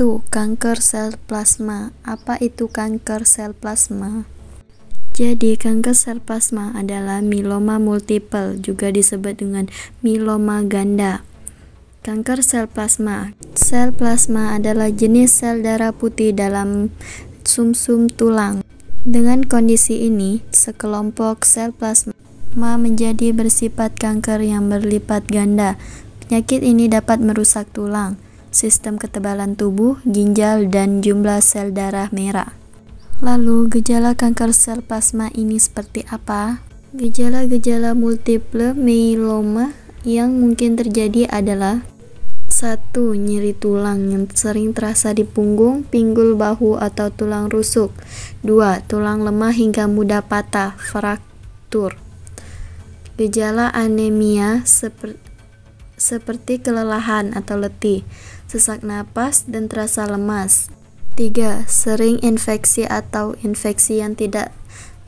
Kanker sel plasma. Apa itu kanker sel plasma? Jadi, kanker sel plasma adalah mieloma multiple, juga disebut dengan mieloma ganda. Kanker sel plasma. Sel plasma adalah jenis sel darah putih dalam sumsum tulang. Dengan kondisi ini, sekelompok sel plasma menjadi bersifat kanker yang berlipat ganda. Penyakit ini dapat merusak tulang, sistem ketebalan tubuh, ginjal, dan jumlah sel darah merah. Lalu, gejala kanker sel plasma ini seperti apa? Gejala-gejala multiple myeloma yang mungkin terjadi adalah 1. Nyeri tulang yang sering terasa di punggung, pinggul, bahu, atau tulang rusuk. 2. Tulang lemah hingga mudah patah, fraktur. Gejala anemia seperti kelelahan atau letih, sesak napas, dan terasa lemas. 3. Sering infeksi atau infeksi yang tidak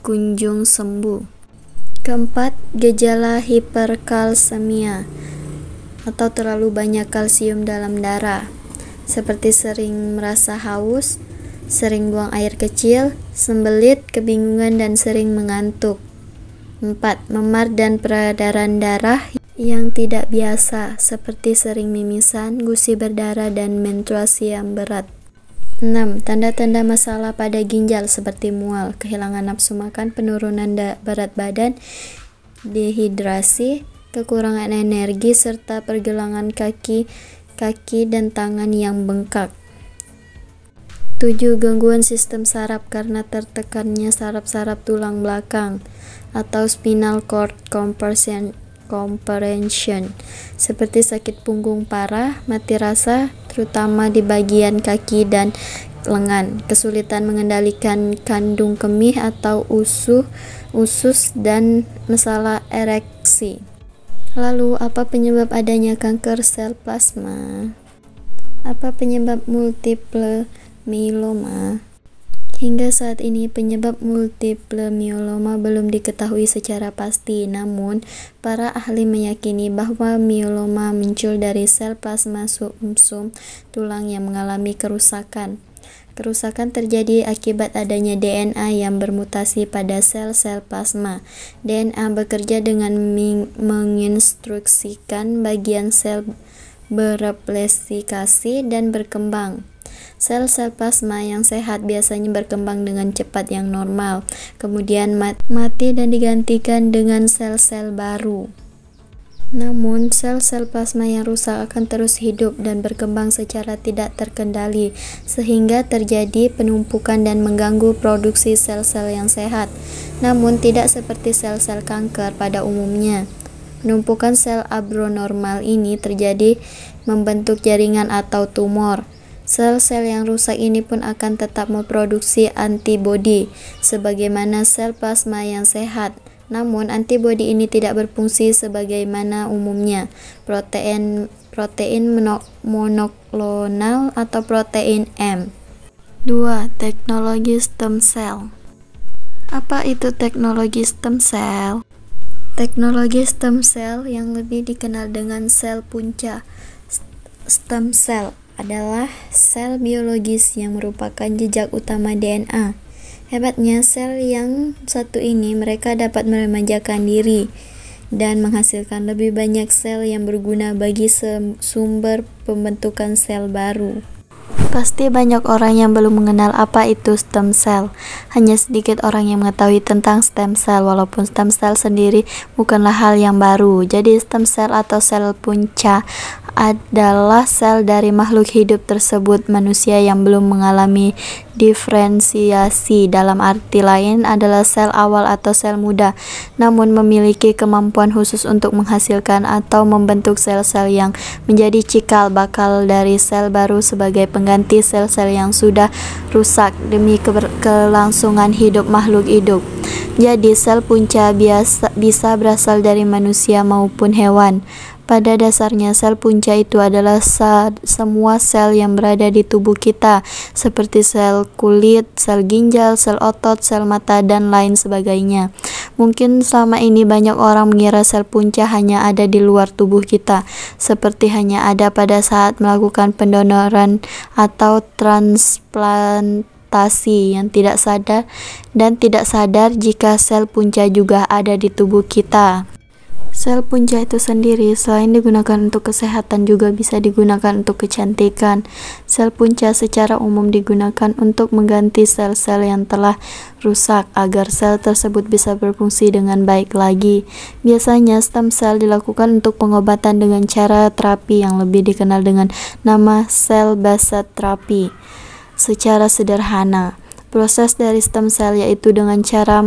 kunjung sembuh. 4. Gejala hiperkalsemia atau terlalu banyak kalsium dalam darah, seperti sering merasa haus, sering buang air kecil, sembelit, kebingungan, dan sering mengantuk. 4. Memar dan peredaran darah yang tidak biasa, seperti sering mimisan, gusi berdarah, dan menstruasi yang berat. 6. Tanda-tanda masalah pada ginjal seperti mual, kehilangan nafsu makan, penurunan berat badan, dehidrasi, kekurangan energi, serta pergelangan kaki dan tangan yang bengkak. 7. Gangguan sistem saraf karena tertekannya saraf-saraf tulang belakang atau spinal cord compression, seperti sakit punggung parah, mati rasa, terutama di bagian kaki dan lengan, kesulitan mengendalikan kandung kemih atau usus, dan masalah ereksi. Lalu, apa penyebab adanya kanker sel plasma? Apa penyebab multiple myeloma? Hingga saat ini, penyebab multiple myeloma belum diketahui secara pasti. Namun, para ahli meyakini bahwa myeloma muncul dari sel plasma sumsum tulang yang mengalami kerusakan. Kerusakan terjadi akibat adanya DNA yang bermutasi pada sel-sel plasma. DNA bekerja dengan menginstruksikan bagian sel bereplikasi dan berkembang. Sel-sel plasma yang sehat biasanya berkembang dengan cepat yang normal, kemudian mati dan digantikan dengan sel-sel baru. Namun, sel-sel plasma yang rusak akan terus hidup dan berkembang secara tidak terkendali, sehingga terjadi penumpukan dan mengganggu produksi sel-sel yang sehat. Namun, tidak seperti sel-sel kanker pada umumnya. Penumpukan sel abnormal ini terjadi membentuk jaringan atau tumor. Sel-sel yang rusak ini pun akan tetap memproduksi antibodi, sebagaimana sel plasma yang sehat. Namun, antibodi ini tidak berfungsi sebagaimana umumnya protein monoklonal atau protein M. 2. Teknologi stem cell. Apa itu teknologi stem cell? Teknologi stem cell yang lebih dikenal dengan sel punca stem cell adalah sel biologis yang merupakan jejak utama DNA. Hebatnya, sel yang satu ini mereka dapat meremajakan diri dan menghasilkan lebih banyak sel yang berguna bagi sumber pembentukan sel baru. Pasti banyak orang yang belum mengenal apa itu stem cell. Hanya sedikit orang yang mengetahui tentang stem cell, walaupun stem cell sendiri bukanlah hal yang baru. Jadi, stem cell atau sel punca adalah sel dari makhluk hidup tersebut manusia yang belum mengalami diferensiasi. Dalam arti lain adalah sel awal atau sel muda, namun memiliki kemampuan khusus untuk menghasilkan atau membentuk sel-sel yang menjadi cikal bakal dari sel baru sebagai pengganti sel-sel yang sudah rusak demi kelangsungan hidup makhluk hidup. Jadi, sel punca bisa berasal dari manusia maupun hewan. Pada dasarnya, sel punca itu adalah semua sel yang berada di tubuh kita, seperti sel kulit, sel ginjal, sel otot, sel mata, dan lain sebagainya. Mungkin selama ini banyak orang mengira sel punca hanya ada di luar tubuh kita, seperti hanya ada pada saat melakukan pendonoran atau transplantasi yang tidak sadar jika sel punca juga ada di tubuh kita. Sel punca itu sendiri selain digunakan untuk kesehatan juga bisa digunakan untuk kecantikan. Sel punca secara umum digunakan untuk mengganti sel-sel yang telah rusak agar sel tersebut bisa berfungsi dengan baik lagi. Biasanya stem cell dilakukan untuk pengobatan dengan cara terapi yang lebih dikenal dengan nama cell-based therapy. Secara sederhana, proses dari stem cell yaitu dengan cara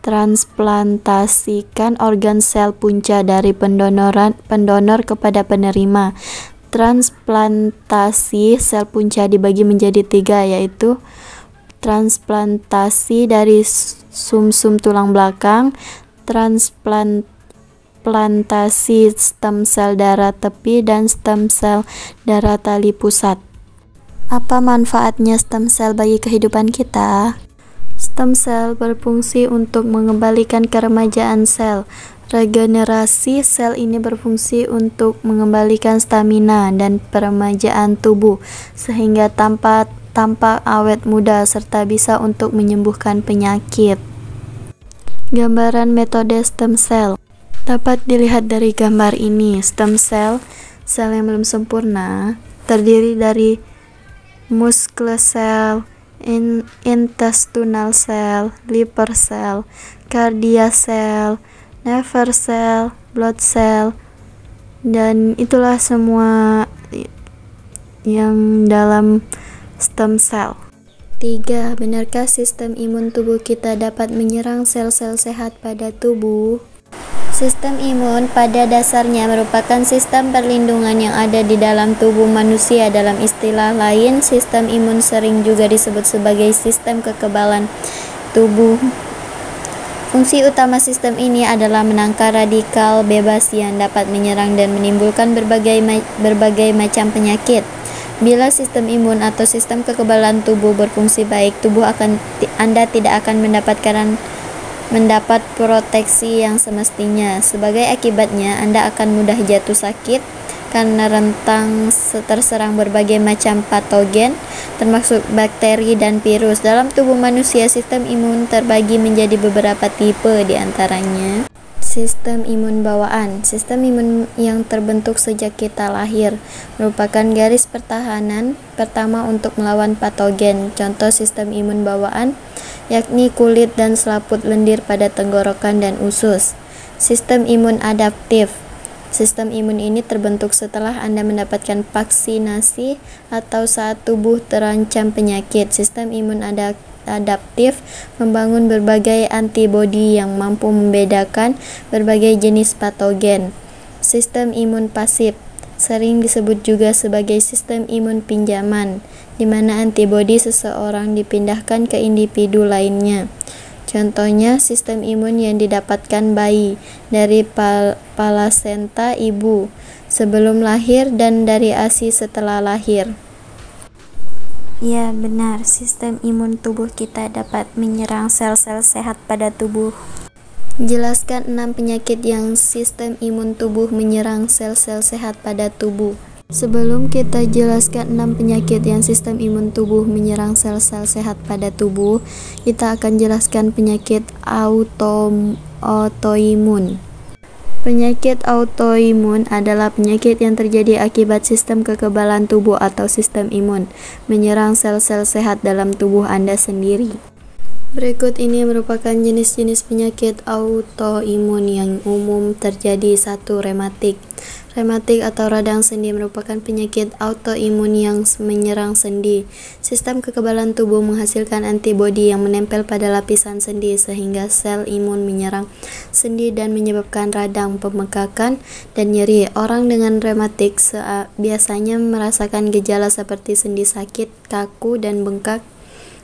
transplantasikan organ sel punca dari pendonor kepada penerima. Transplantasi sel punca dibagi menjadi 3, yaitu transplantasi dari sumsum tulang belakang, transplantasi stem sel darah tepi, dan stem sel darah tali pusat. Apa manfaatnya stem cell bagi kehidupan kita? Stem cell berfungsi untuk mengembalikan keremajaan sel. Regenerasi sel ini berfungsi untuk mengembalikan stamina dan peremajaan tubuh sehingga tampak awet muda serta bisa untuk menyembuhkan penyakit. Gambaran metode stem cell dapat dilihat dari gambar ini. Stem cell, sel yang belum sempurna, terdiri dari muscle cell, intestinal cell, liver cell, cardia cell, nerve cell, blood cell, dan itulah semua yang dalam stem cell. 3. Benarkah sistem imun tubuh kita dapat menyerang sel-sel sehat pada tubuh? Sistem imun pada dasarnya merupakan sistem perlindungan yang ada di dalam tubuh manusia. Dalam istilah lain, sistem imun sering juga disebut sebagai sistem kekebalan tubuh. Fungsi utama sistem ini adalah menangkal radikal bebas yang dapat menyerang dan menimbulkan berbagai macam penyakit. Bila sistem imun atau sistem kekebalan tubuh berfungsi baik, Anda tidak akan mendapat proteksi yang semestinya. Sebagai akibatnya, Anda akan mudah jatuh sakit karena rentan terserang berbagai macam patogen, termasuk bakteri dan virus. Dalam tubuh manusia, sistem imun terbagi menjadi beberapa tipe, di antaranya sistem imun bawaan. Sistem imun yang terbentuk sejak kita lahir merupakan garis pertahanan pertama untuk melawan patogen. Contoh sistem imun bawaan yakni kulit dan selaput lendir pada tenggorokan dan usus. Sistem imun adaptif. Sistem imun ini terbentuk setelah Anda mendapatkan vaksinasi atau saat tubuh terancam penyakit. Sistem imun adaptif membangun berbagai antibodi yang mampu membedakan berbagai jenis patogen. Sistem imun pasif sering disebut juga sebagai sistem imun pinjaman, di mana antibodi seseorang dipindahkan ke individu lainnya. Contohnya, sistem imun yang didapatkan bayi dari plasenta ibu sebelum lahir dan dari ASI setelah lahir. Ya, benar, sistem imun tubuh kita dapat menyerang sel-sel sehat pada tubuh. Jelaskan 6 penyakit yang sistem imun tubuh menyerang sel-sel sehat pada tubuh. Sebelum kita jelaskan 6 penyakit yang sistem imun tubuh menyerang sel-sel sehat pada tubuh, kita akan jelaskan penyakit autoimun. Penyakit autoimun adalah penyakit yang terjadi akibat sistem kekebalan tubuh atau sistem imun menyerang sel-sel sehat dalam tubuh Anda sendiri. Berikut ini merupakan jenis-jenis penyakit autoimun yang umum terjadi. 1. Rematik. Rematik atau radang sendi merupakan penyakit autoimun yang menyerang sendi. Sistem kekebalan tubuh menghasilkan antibodi yang menempel pada lapisan sendi sehingga sel imun menyerang sendi dan menyebabkan radang, pembengkakan, dan nyeri. Orang dengan rematik biasanya merasakan gejala seperti sendi sakit, kaku, dan bengkak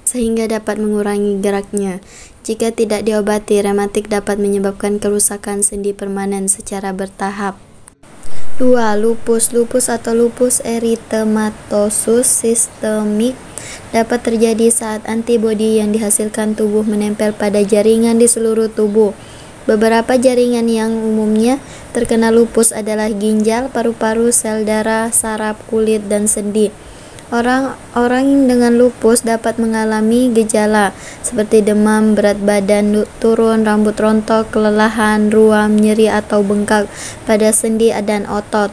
sehingga dapat mengurangi geraknya. Jika tidak diobati, rematik dapat menyebabkan kerusakan sendi permanen secara bertahap. 2. Lupus. Lupus atau lupus eritematosus sistemik dapat terjadi saat antibodi yang dihasilkan tubuh menempel pada jaringan di seluruh tubuh. Beberapa jaringan yang umumnya terkena lupus adalah ginjal, paru-paru, sel darah, saraf, kulit, dan sendi. Orang dengan lupus dapat mengalami gejala seperti demam, berat badan turun, rambut rontok, kelelahan, ruam, nyeri atau bengkak pada sendi dan otot,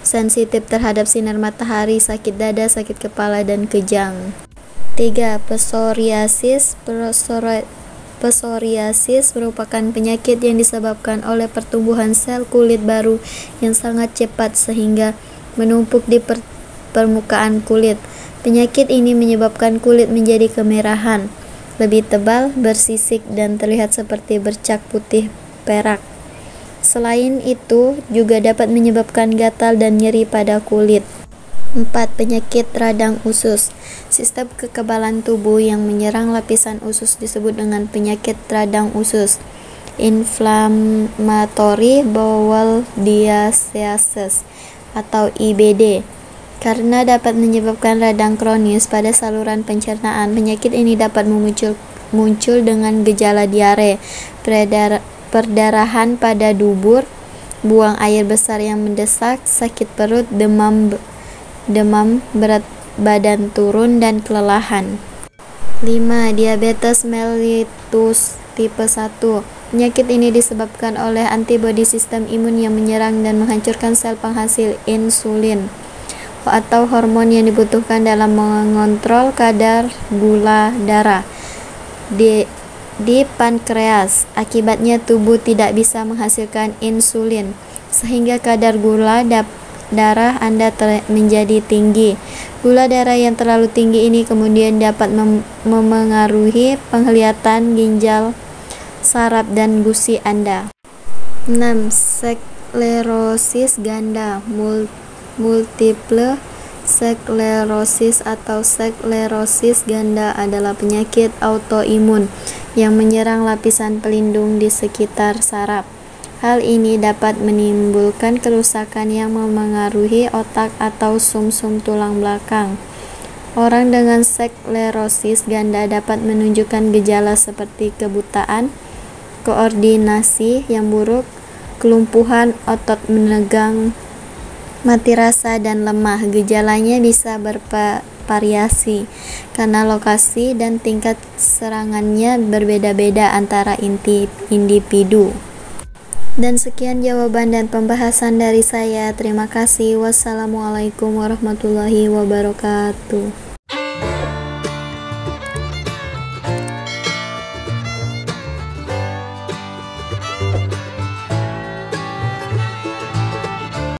sensitif terhadap sinar matahari, sakit dada, sakit kepala, dan kejang. 3. Psoriasis. Psoriasis merupakan penyakit yang disebabkan oleh pertumbuhan sel kulit baru yang sangat cepat sehingga menumpuk di permukaan kulit. Penyakit ini menyebabkan kulit menjadi kemerahan, lebih tebal, bersisik, dan terlihat seperti bercak putih perak. Selain itu, juga dapat menyebabkan gatal dan nyeri pada kulit. 4. Penyakit radang usus. Sistem kekebalan tubuh yang menyerang lapisan usus disebut dengan penyakit radang usus. Inflammatory bowel diseases atau IBD. Karena dapat menyebabkan radang kronis pada saluran pencernaan, penyakit ini dapat muncul dengan gejala diare, perdarahan pada dubur, buang air besar yang mendesak, sakit perut, demam, berat badan turun, dan kelelahan. 5. Diabetes mellitus tipe 1. Penyakit ini disebabkan oleh antibodi sistem imun yang menyerang dan menghancurkan sel penghasil insulin atau hormon yang dibutuhkan dalam mengontrol kadar gula darah di pankreas. Akibatnya tubuh tidak bisa menghasilkan insulin sehingga kadar gula darah Anda menjadi tinggi. Gula darah yang terlalu tinggi ini kemudian dapat memengaruhi penglihatan, ginjal, saraf, dan gusi Anda. 6. Sklerosis ganda. Multiple sklerosis atau sklerosis ganda adalah penyakit autoimun yang menyerang lapisan pelindung di sekitar saraf. Hal ini dapat menimbulkan kerusakan yang memengaruhi otak atau sumsum tulang belakang. Orang dengan sklerosis ganda dapat menunjukkan gejala seperti kebutaan, koordinasi yang buruk, kelumpuhan, otot menegang, mati rasa, dan lemah. Gejalanya bisa bervariasi karena lokasi dan tingkat serangannya berbeda-beda antara individu. Dan sekian jawaban dan pembahasan dari saya. Terima kasih. Wassalamualaikum warahmatullahi wabarakatuh.